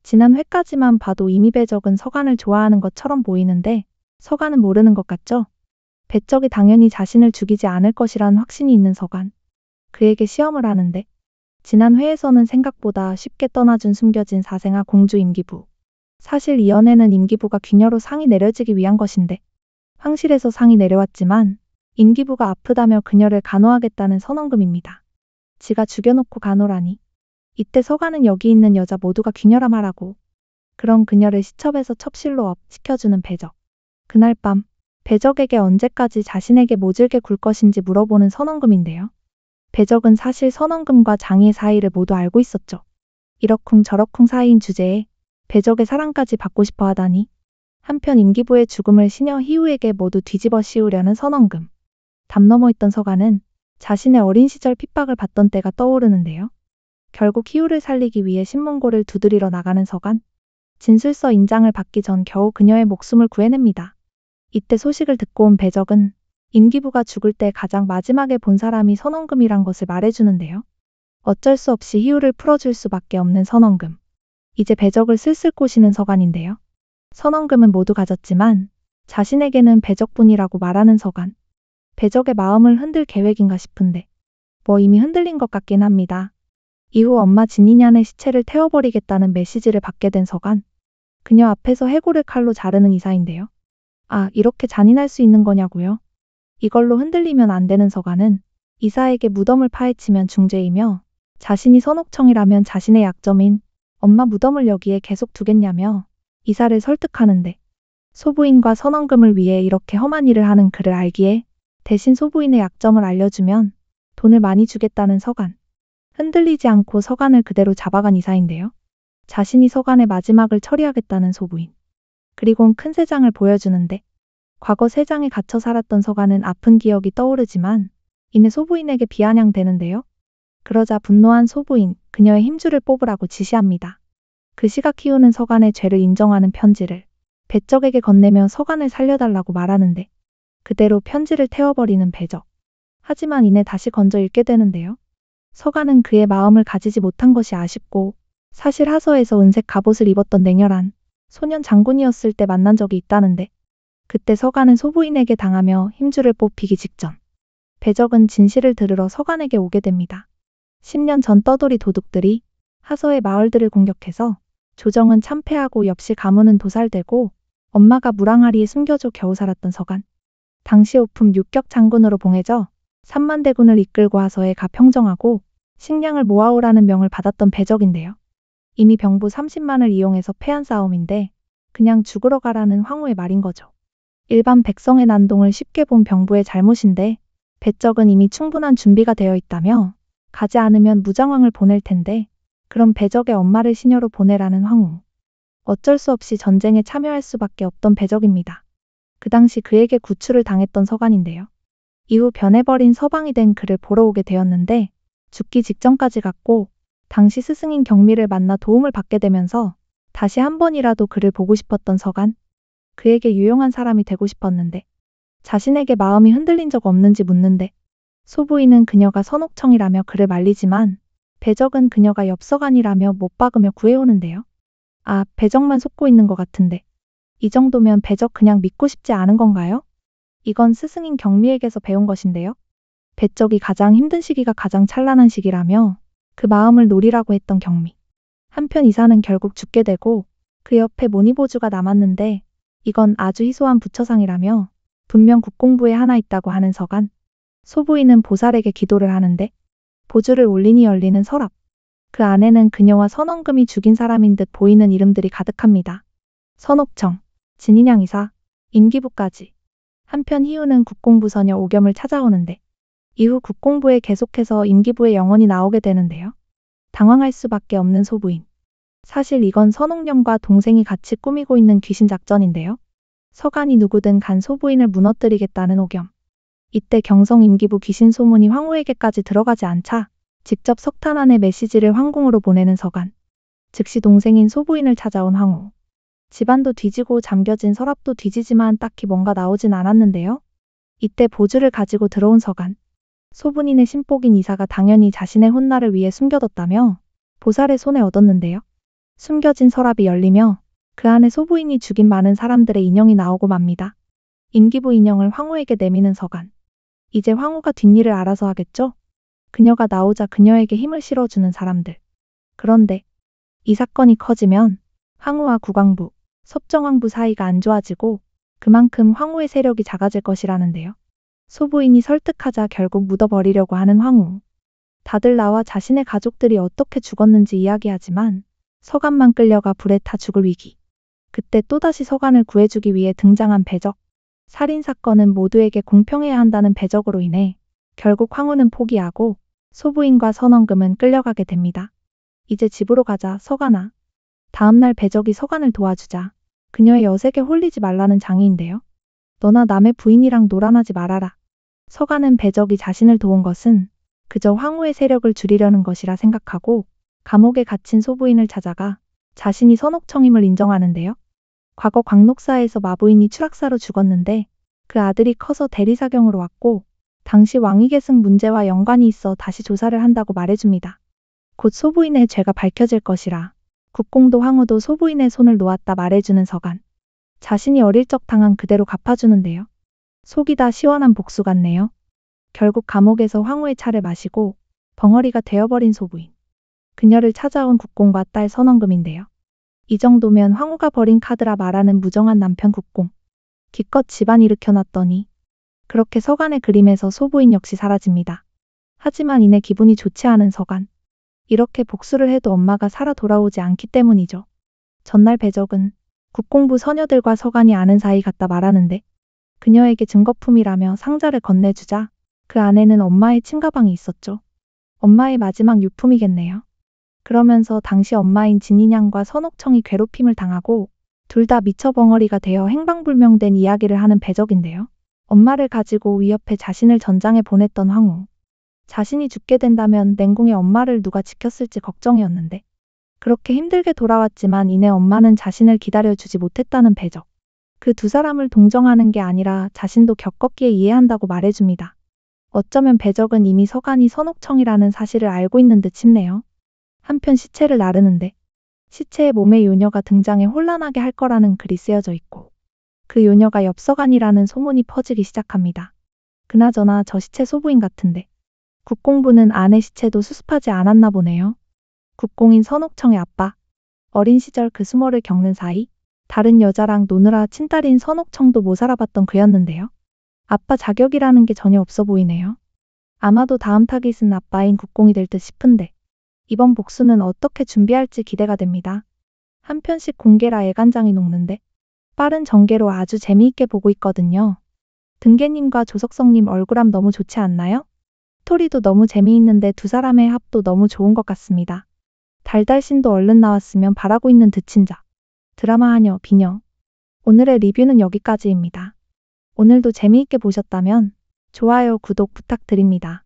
지난 회까지만 봐도 이미 배적은 서간을 좋아하는 것처럼 보이는데 서간은 모르는 것 같죠? 배적이 당연히 자신을 죽이지 않을 것이란 확신이 있는 서간. 그에게 시험을 하는데 지난 회에서는 생각보다 쉽게 떠나준 숨겨진 사생아 공주 임기부. 사실 이 연애는 임기부가 귀녀로 상이 내려지기 위한 것인데 황실에서 상이 내려왔지만 임기부가 아프다며 그녀를 간호하겠다는 선원금입니다. 지가 죽여놓고 간호라니. 이때 서간은 여기 있는 여자 모두가 귀녀라 말하고 그런 그녀를 시첩에서 첩실로 업 시켜주는 배적. 그날 밤 배적에게 언제까지 자신에게 모질게 굴 것인지 물어보는 선원금인데요. 배적은 사실 선원금과 장희의 사이를 모두 알고 있었죠. 이러쿵 저러쿵 사이인 주제에 배적의 사랑까지 받고 싶어 하다니. 한편 임기부의 죽음을 시녀 희우에게 모두 뒤집어 씌우려는 선원금. 담 넘어 있던 서간은 자신의 어린 시절 핍박을 받던 때가 떠오르는데요. 결국 희우를 살리기 위해 신문고를 두드리러 나가는 서간. 진술서 인장을 받기 전 겨우 그녀의 목숨을 구해냅니다. 이때 소식을 듣고 온 배적은 임기부가 죽을 때 가장 마지막에 본 사람이 선원금이란 것을 말해주는데요. 어쩔 수 없이 희우를 풀어줄 수밖에 없는 선원금. 이제 배적을 슬슬 꼬시는 서간인데요. 선원금은 모두 가졌지만 자신에게는 배적뿐이라고 말하는 서간. 배적의 마음을 흔들 계획인가 싶은데 뭐 이미 흔들린 것 같긴 합니다. 이후 엄마 진인ян의 시체를 태워버리겠다는 메시지를 받게 된 서간. 그녀 앞에서 해골을 칼로 자르는 이사인데요. 아, 이렇게 잔인할 수 있는 거냐고요? 이걸로 흔들리면 안 되는 서간은 이사에게 무덤을 파헤치면 중죄이며 자신이 선옥청이라면 자신의 약점인 엄마 무덤을 여기에 계속 두겠냐며 이사를 설득하는데 소부인과 선원금을 위해 이렇게 험한 일을 하는 그를 알기에 대신 소부인의 약점을 알려주면 돈을 많이 주겠다는 서간. 흔들리지 않고 서간을 그대로 잡아간 이사인데요. 자신이 서간의 마지막을 처리하겠다는 소부인. 그리곤 큰 세장을 보여주는데 과거 세장에 갇혀 살았던 서간은 아픈 기억이 떠오르지만 이내 소부인에게 비아냥대는데요. 그러자 분노한 소부인, 그녀의 힘줄을 뽑으라고 지시합니다. 그 시각 희우는 서간의 죄를 인정하는 편지를 배적에게 건네며 서간을 살려달라고 말하는데 그대로 편지를 태워버리는 배적. 하지만 이내 다시 건져 읽게 되는데요. 서간은 그의 마음을 가지지 못한 것이 아쉽고 사실 하서에서 은색 갑옷을 입었던 냉혈한 소년 장군이었을 때 만난 적이 있다는데 그때 서간은 소부인에게 당하며 힘줄을 뽑히기 직전. 배적은 진실을 들으러 서간에게 오게 됩니다. 10년 전 떠돌이 도둑들이 하서의 마을들을 공격해서 조정은 참패하고 엽시 가문은 도살되고 엄마가 무랑아리에 숨겨져 겨우 살았던 서간. 당시 오품 육격 장군으로 봉해져 3만 대군을 이끌고 하서에 가 평정하고 식량을 모아오라는 명을 받았던 배적인데요. 이미 병부 30만을 이용해서 패한 싸움인데 그냥 죽으러 가라는 황후의 말인 거죠. 일반 백성의 난동을 쉽게 본 병부의 잘못인데 배적은 이미 충분한 준비가 되어 있다며 가지 않으면 무장왕을 보낼 텐데 그럼 배적의 엄마를 시녀로 보내라는 황후. 어쩔 수 없이 전쟁에 참여할 수밖에 없던 배적입니다. 그 당시 그에게 구출을 당했던 서간인데요. 이후 변해버린 서방이 된 그를 보러 오게 되었는데 죽기 직전까지 갔고 당시 스승인 경미를 만나 도움을 받게 되면서 다시 한 번이라도 그를 보고 싶었던 서간. 그에게 유용한 사람이 되고 싶었는데 자신에게 마음이 흔들린 적 없는지 묻는데 소부인은 그녀가 선옥청이라며 그를 말리지만 배적은 그녀가 엽서간이라며 못 박으며 구해오는데요. 아, 배적만 속고 있는 것 같은데 이 정도면 배적 그냥 믿고 싶지 않은 건가요? 이건 스승인 경미에게서 배운 것인데요. 배적이 가장 힘든 시기가 가장 찬란한 시기라며 그 마음을 노리라고 했던 경미. 한편 이사는 결국 죽게 되고 그 옆에 모니보주가 남았는데 이건 아주 희소한 부처상이라며 분명 국공부에 하나 있다고 하는 서간. 소부인은 보살에게 기도를 하는데 보주를 올리니 열리는 서랍. 그 안에는 그녀와 선원금이 죽인 사람인 듯 보이는 이름들이 가득합니다. 선옥청, 진인양 이사, 임기부까지. 한편 희우는 국공부 서녀 오겸을 찾아오는데 이후 국공부에 계속해서 임기부의 영혼이 나오게 되는데요. 당황할 수밖에 없는 소부인. 사실 이건 선옥령과 동생이 같이 꾸미고 있는 귀신 작전인데요. 서간이 누구든 간 소부인을 무너뜨리겠다는 오겸. 이때 경성 임기부 귀신 소문이 황후에게까지 들어가지 않자 직접 석탄 안에 메시지를 황궁으로 보내는 서간. 즉시 동생인 소부인을 찾아온 황후. 집안도 뒤지고 잠겨진 서랍도 뒤지지만 딱히 뭔가 나오진 않았는데요. 이때 보주를 가지고 들어온 서간. 소부인의 신복인 이사가 당연히 자신의 혼나를 위해 숨겨뒀다며 보살의 손에 얻었는데요. 숨겨진 서랍이 열리며 그 안에 소부인이 죽인 많은 사람들의 인형이 나오고 맙니다. 임기부 인형을 황후에게 내미는 서간. 이제 황후가 뒷일을 알아서 하겠죠? 그녀가 나오자 그녀에게 힘을 실어주는 사람들. 그런데 이 사건이 커지면 황후와 국왕부, 섭정왕부 사이가 안 좋아지고 그만큼 황후의 세력이 작아질 것이라는데요. 소부인이 설득하자 결국 묻어버리려고 하는 황후. 다들 나와 자신의 가족들이 어떻게 죽었는지 이야기하지만 서간만 끌려가 불에 타 죽을 위기. 그때 또다시 서간을 구해주기 위해 등장한 배적. 살인사건은 모두에게 공평해야 한다는 배적으로 인해 결국 황후는 포기하고 소부인과 선원금은 끌려가게 됩니다. 이제 집으로 가자, 서간아. 다음날 배적이 서간을 도와주자 그녀의 여색에 홀리지 말라는 장의인데요. 너나 남의 부인이랑 놀아나지 말아라. 서간은 배적이 자신을 도운 것은 그저 황후의 세력을 줄이려는 것이라 생각하고 감옥에 갇힌 소부인을 찾아가 자신이 선옥청임을 인정하는데요. 과거 광록사에서 마부인이 추락사로 죽었는데 그 아들이 커서 대리사경으로 왔고 당시 왕위계승 문제와 연관이 있어 다시 조사를 한다고 말해줍니다. 곧 소부인의 죄가 밝혀질 것이라 국공도 황후도 소부인의 손을 놓았다 말해주는 서간. 자신이 어릴 적 당한 그대로 갚아주는데요. 속이 다 시원한 복수 같네요. 결국 감옥에서 황후의 차를 마시고 벙어리가 되어버린 소부인. 그녀를 찾아온 국공과 딸 선원금인데요. 이 정도면 황후가 버린 카드라 말하는 무정한 남편 국공. 기껏 집안 일으켜놨더니 그렇게 서간의 그림에서 소부인 역시 사라집니다. 하지만 이내 기분이 좋지 않은 서간. 이렇게 복수를 해도 엄마가 살아 돌아오지 않기 때문이죠. 전날 배적은 국공부 서녀들과 서간이 아는 사이 같다 말하는데 그녀에게 증거품이라며 상자를 건네주자 그 안에는 엄마의 침가방이 있었죠. 엄마의 마지막 유품이겠네요. 그러면서 당시 엄마인 진인양과 선옥청이 괴롭힘을 당하고 둘 다 미쳐벙어리가 되어 행방불명된 이야기를 하는 배적인데요. 엄마를 가지고 위협해 자신을 전장에 보냈던 황후. 자신이 죽게 된다면 냉궁의 엄마를 누가 지켰을지 걱정이었는데 그렇게 힘들게 돌아왔지만 이내 엄마는 자신을 기다려주지 못했다는 배적. 그 두 사람을 동정하는 게 아니라 자신도 겪었기에 이해한다고 말해줍니다. 어쩌면 배적은 이미 서간이 선옥청이라는 사실을 알고 있는 듯 싶네요. 한편 시체를 나르는데 시체에 몸의 요녀가 등장해 혼란하게 할 거라는 글이 쓰여져 있고 그 요녀가 엽서간이라는 소문이 퍼지기 시작합니다. 그나저나 저 시체 소부인 같은데 국공부는 아내 시체도 수습하지 않았나 보네요. 국공인 선옥청의 아빠. 어린 시절 그 수모를 겪는 사이 다른 여자랑 노느라 친딸인 선옥청도 못 살아봤던 그였는데요. 아빠 자격이라는 게 전혀 없어 보이네요. 아마도 다음 타깃은 아빠인 국공이 될 듯 싶은데 이번 복수는 어떻게 준비할지 기대가 됩니다. 한 편씩 공개라 애간장이 녹는데 빠른 전개로 아주 재미있게 보고 있거든요. 등개님과 조석성님 얼굴함 너무 좋지 않나요? 스토리도 너무 재미있는데 두 사람의 합도 너무 좋은 것 같습니다. 달달신도 얼른 나왔으면 바라고 있는 듯친자. 드라마 하녀, 비녀. 오늘의 리뷰는 여기까지입니다. 오늘도 재미있게 보셨다면 좋아요, 구독 부탁드립니다.